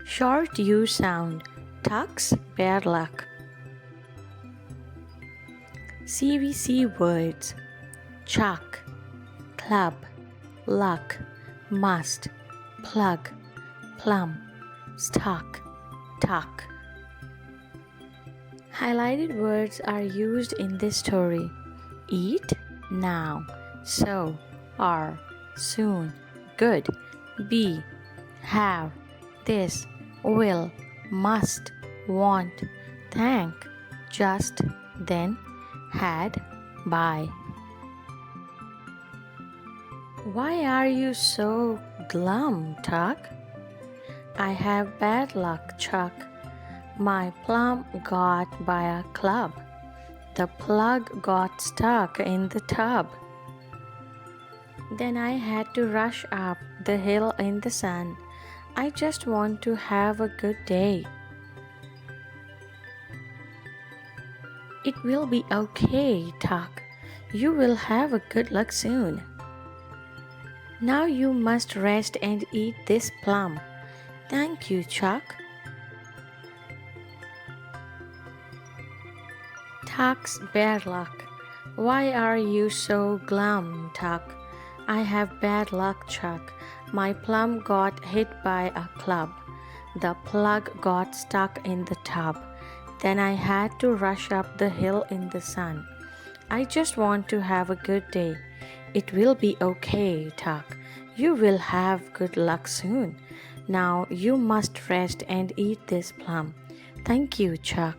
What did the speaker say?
Short U sound. Tucks, bad luck. CVC words. Chuck, club, luck, must, plug, plum, stock, tuck. Highlighted words are used in this story. Eat, now, so, are, soon, good, be, have, this, will, must, want, thank, just, then, had, by. Why are you so glum, Tuck? I have bad luck, Chuck. My plum got by a club. The plug got stuck in the tub. Then I had to rush up the hill in the sun. I just want to have a good day. It will be okay, Tuck. You will have a good luck soon. Now you must rest and eat this plum. Thank you, Chuck. Tuck's bad luck. Why are you so glum, Tuck? I have bad luck, Chuck. My plum got hit by a club. The plug got stuck in the tub. Then I had to rush up the hill in the sun. I just want to have a good day. It will be okay, Tuck. You will have good luck soon. Now you must rest and eat this plum. Thank you, Chuck.